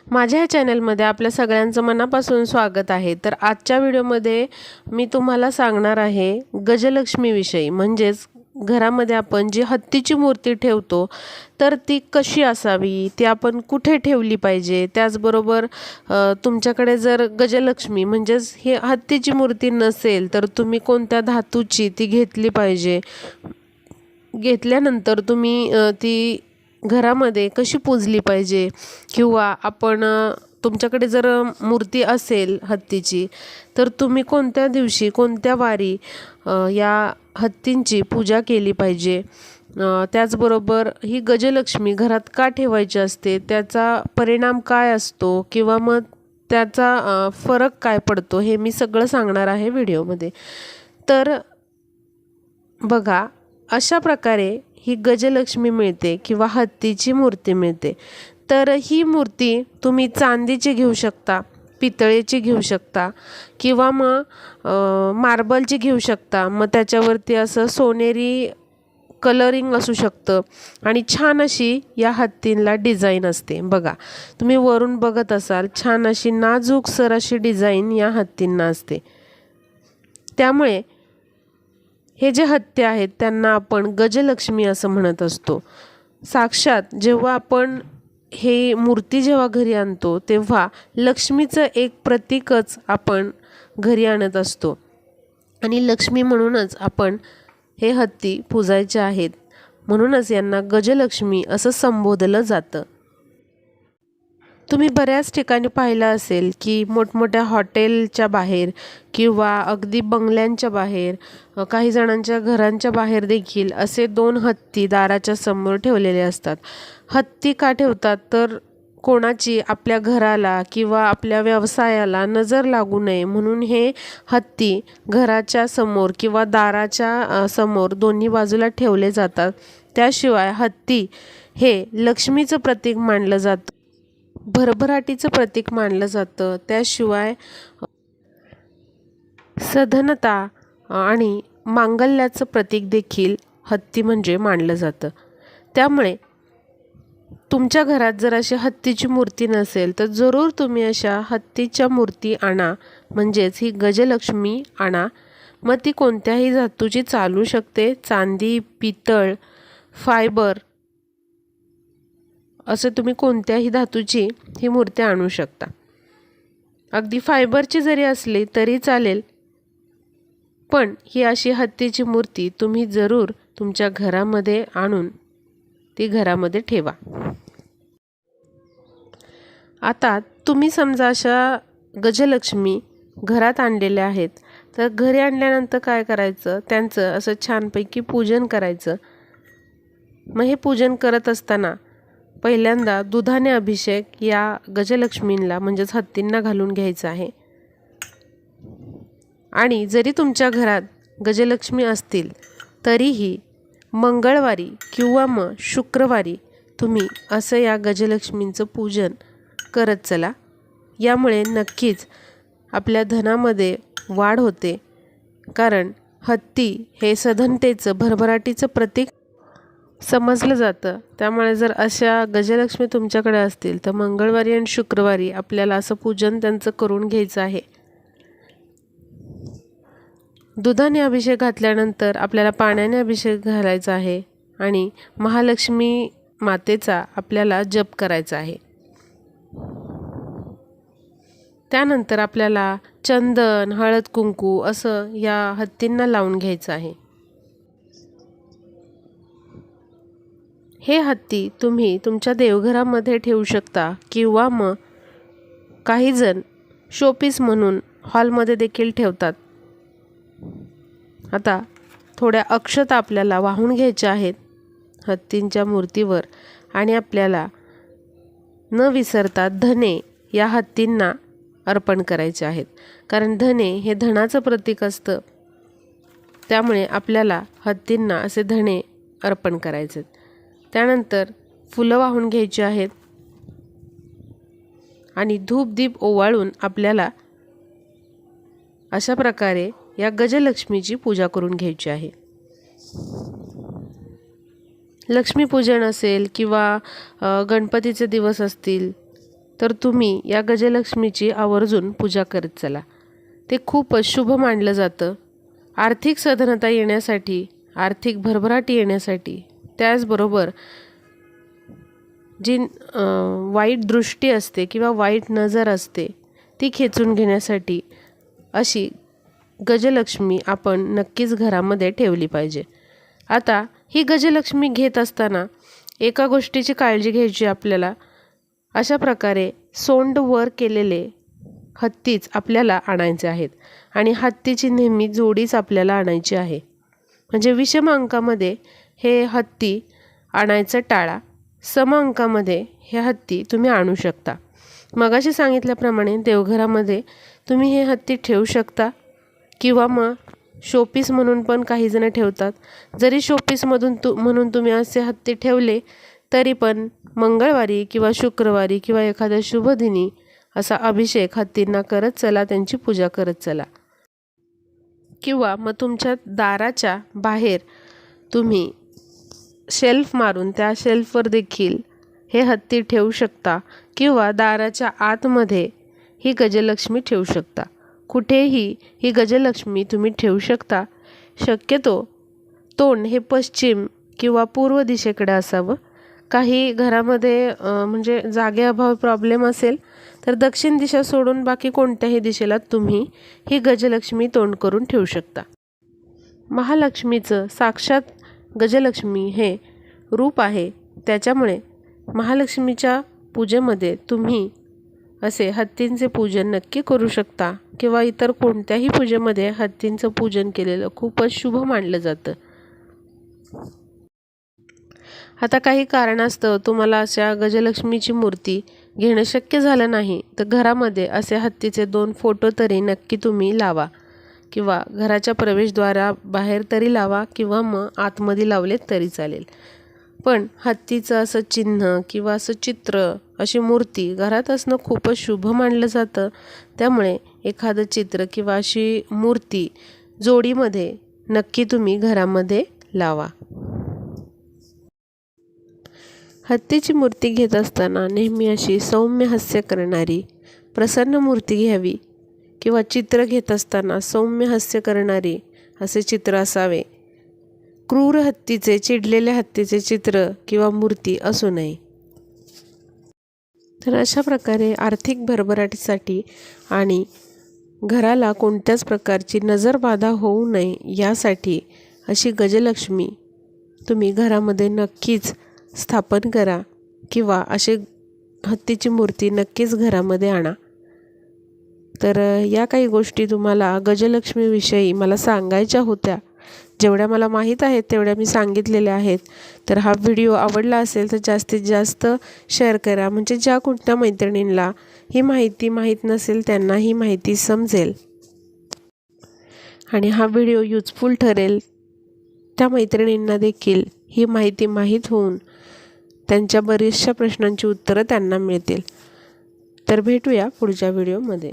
माझ्या ह्या चॅनलमध्ये आपल्या सगळ्यांचं मनापासून स्वागत आहे। तर आजच्या व्हिडिओमध्ये मी तुम्हाला सांगणार आहे गजलक्ष्मीविषयी, म्हणजेच घरामध्ये आपण जी हत्तीची मूर्ती ठेवतो तर ती कशी असावी, ती आपण कुठे ठेवली पाहिजे। त्याचबरोबर तुमच्याकडे जर गजलक्ष्मी म्हणजेच ही हत्तीची मूर्ती नसेल तर तुम्ही कोणत्या धातूची ती घेतली पाहिजे, घेतल्यानंतर तुम्ही ती घरामध्ये कशी पूजली पाहिजे, किंवा आपण तुमच्याकडे जर मूर्ती असेल हत्तीची तर तुम्ही कोणत्या दिवशी कोणत्या वारी या हत्तींची पूजा केली पाहिजे। त्याचबरोबर ही गजलक्ष्मी घरात का ठेवायची असते, त्याचा परिणाम काय असतो, किंवा मग त्याचा फरक काय पडतो, हे मी सगळं सांगणार आहे व्हिडिओमध्ये। तर बघा, अशा प्रकारे ही गजलक्ष्मी मिळते किंवा हत्तीची मूर्ती मिळते। तर ही मूर्ती तुम्ही चांदीची घेऊ शकता, पितळेची घेऊ शकता, किंवा मग मार्बलची घेऊ शकता। मग त्याच्यावरती असं सोनेरी कलरिंग असू शकतं आणि छान अशी या हत्तींला डिझाईन असते। बघा, तुम्ही वरून बघत असाल, छान अशी नाजूकसर अशी डिझाईन या हत्तींना असते। त्यामुळे हे जे हत्ती आहेत त्यांना आपण गजलक्ष्मी असं म्हणत असतो। साक्षात जेव्हा आपण हे मूर्ती जेव्हा घरी आणतो तेव्हा लक्ष्मीचं एक प्रतीकच आपण घरी आणत असतो, आणि लक्ष्मी म्हणूनच आपण हे हत्ती पूजायचे आहेत। म्हणूनच यांना गजलक्ष्मी असं संबोधलं जातं। तुम्ही बऱ्याच ठिकाणी पाहिलं असेल की मोठमोठ्या हॉटेलच्या बाहेर किंवा अगदी बंगल्यांच्या बाहेर, काही जणांच्या घरांच्या बाहेर देखील असे दोन हत्ती दाराच्या समोर ठेवलेले असतात। हत्ती का ठेवतात, तर कोणाची आपल्या घराला किंवा आपल्या व्यवसायाला नजर लागू नये म्हणून हे हत्ती घराच्या समोर किंवा दाराच्या समोर दोन्ही बाजूला ठेवले जातात। त्याशिवाय हत्ती हे लक्ष्मीचं प्रतीक मानलं जातं, भरभराटीचं प्रतीक मानलं जातं। त्याशिवाय सधनता आणि मांगल्याचं प्रतीक देखील हत्ती म्हणजे मानलं जातं। त्यामुळे तुमच्या घरात जर अशी हत्तीची मूर्ती नसेल तर जरूर तुम्ही अशा हत्तीच्या मूर्ती आणा, म्हणजेच ही गजलक्ष्मी आणा। मग ती कोणत्याही धातूची चालू शकते, चांदी, पितळ, फायबर, असं तुम्ही कोणत्याही धातूची ही मूर्ती आणू शकता। अगदी फायबरची जरी असली तरी चालेल, पण ही अशी हत्तीची मूर्ती तुम्ही जरूर तुमच्या घरामध्ये आणून ती घरामध्ये ठेवा। आता तुम्ही समजा अशा गजलक्ष्मी घरात आणलेल्या आहेत, तर घरी आणल्यानंतर काय करायचं, त्यांचं असं छानपैकी पूजन करायचं। मग हे पूजन करत असताना पहिल्यांदा दुधाने अभिषेक या गजलक्ष्मींना म्हणजेच हत्तींना घालून घ्यायचा आहे। आणि जरी तुमच्या घरात गजलक्ष्मी असतील तरीही मंगळवारी किंवा मग शुक्रवारी तुम्ही असं या गजलक्ष्मींचं पूजन करत चला। यामुळे नक्कीच आपल्या धनामध्ये वाढ होते, कारण हत्ती हे सधनतेचं, भरभराटीचं प्रतीक समजलं जातं। त्यामुळे जर अशा गजलक्ष्मी तुमच्याकडे असतील तर मंगळवारी आणि शुक्रवारी आपल्याला असं पूजन त्यांचं करून घ्यायचं आहे। दुधाने अभिषेक घातल्यानंतर आपल्याला पाण्याने अभिषेक घालायचा आहे आणि महालक्ष्मी मातेचा आपल्याला जप करायचा आहे। त्यानंतर आपल्याला चंदन, हळद, कुंकू असं या हत्तींना लावून घ्यायचं आहे। हे हत्ती तुम्ही तुमच्या देवघरामध्ये ठेवू शकता, किंवा मग काही जण शोपीस म्हणून हॉलमध्ये देखील ठेवतात। आता थोड्या अक्षता आपल्याला वाहून घ्यायच्या आहेत हत्तींच्या मूर्तीवर, आणि आपल्याला न विसरता धने या हत्तींना अर्पण करायचे आहेत, कारण धने हे धनाचं प्रतीक असतं। त्यामुळे आपल्याला हत्तींना असे धने अर्पण करायचे। त्यानंतर फुलं वाहून घ्यायची आहेत आणि धूप दीप ओवाळून आपल्याला अशा प्रकारे या गजलक्ष्मीची पूजा करून घ्यायची आहे। लक्ष्मीपूजन असेल किंवा गणपतीचे दिवस असतील तर तुम्ही या गजलक्ष्मीची आवर्जून पूजा करत चला. ते खूपच शुभ मानलं जातं. आर्थिक सधनता येण्यासाठी, आर्थिक भरभराटी येण्यासाठी, त्याचबरोबर जी वाईट दृष्टी असते किंवा वाईट नजर असते ती खेचून घेण्यासाठी अशी गजलक्ष्मी आपण नक्कीच घरामध्ये ठेवली पाहिजे. आता ही गजलक्ष्मी घेत असताना एका गोष्टीची काळजी घ्यायची आपल्याला. अशा प्रकारे सोंड वर केलेले हत्तीच आपल्याला आणायचे आहेत आणि हत्तीची नेहमी जोडीच आपल्याला आणायची आहे. म्हणजे विषम अंकामध्ये हे हत्ती आणायचं टाळा. सम अंकामध्ये हे हत्ती तुम्ही आणू शकता. मगाशी सांगितल्याप्रमाणे देवघरामध्ये तुम्ही हे हत्ती ठेवू शकता किंवा मग शोपीस म्हणून पण काही जण ठेवतात. जरी शोपीसमधून म्हणून तुम्ही असे हत्ती ठेवले तरी पण मंगळवारी किंवा शुक्रवारी किंवा एखाद्या शुभदिनी असा अभिषेक हत्तींना करत चला, त्यांची पूजा करत चला. किंवा मग तुमच्या दाराच्या बाहेर तुम्ही शेल्फ मारून त्या शेल्फवर देखील हे हत्ती ठेवू शकता किंवा दाराच्या आतमध्ये ही गजलक्ष्मी ठेवू शकता. कुठेही ही गजलक्ष्मी तुम्ही ठेवू शकता. शक्यतो तोंड हे पश्चिम किंवा पूर्व दिशेकडे असावं. काही घरामध्ये म्हणजे जागेअभाव प्रॉब्लेम असेल तर दक्षिण दिशा सोडून बाकी कोणत्याही दिशेला तुम्ही ही गजलक्ष्मी तोंड करून ठेवू शकता. महालक्ष्मीचं साक्षात गजलक्ष्मी हे रूप आहे. त्याच्यामुळे महालक्ष्मीच्या पूजेमध्ये तुम्ही असे हत्तींचे पूजन नक्की करू शकता किंवा इतर कोणत्याही पूजेमध्ये हत्तींचं पूजन केलेलं खूपच शुभ मानलं जातं. आता काही कारणास्तव तुम्हाला अशा गजलक्ष्मीची मूर्ती घेणं शक्य झालं नाही तर घरामध्ये असे हत्तीचे 2 फोटो तरी नक्की तुम्ही लावा किंवा घराच्या प्रवेशद्वाराबाहेर तरी लावा किंवा मग आतमध्ये लावलेत तरी चालेल. पण हत्तीचं असं चिन्ह किंवा असं चित्र, अशी मूर्ती घरात असणं खूपच शुभ मानलं जातं. त्यामुळे एखादं चित्र किंवा अशी मूर्ती जोडीमध्ये नक्की तुम्ही घरामध्ये लावा. हत्तीची मूर्ती घेत असताना नेहमी अशी सौम्य हास्य करणारी प्रसन्न मूर्ती घ्यावी किंवा चित्र घेत असताना सौम्य हास्य करणारी असे चित्र असावे. क्रूर हत्तीचे, चिडलेल्या हत्तीचे चित्र किंवा मूर्ती असू नये. तर अशा प्रकारे आर्थिक भरभराटीसाठी आणि घराला कोणत्याच प्रकारची नजरबाधा होऊ नये यासाठी अशी गजलक्ष्मी तुम्ही घरामध्ये नक्कीच स्थापन करा किंवा अशी हत्तीची मूर्ती नक्कीच घरामध्ये आणा. तर या काही गोष्टी तुम्हाला गजलक्ष्मीविषयी मला सांगायच्या होत्या. जेवढ्या मला माहीत आहेत तेवढ्या मी सांगितलेल्या आहेत. तर हा व्हिडिओ आवडला असेल तर जास्तीत जास्त शेअर करा, म्हणजे ज्या कोणत्या मैत्रिणींना ही माहिती माहीत नसेल त्यांना ही माहिती समजेल आणि हा व्हिडिओ युजफुल ठरेल. त्या मैत्रिणींना देखील ही माहिती माहीत होऊन त्यांच्या बऱ्याचशा प्रश्नांची उत्तरं त्यांना मिळतील. तर भेटूया पुढच्या व्हिडिओमध्ये.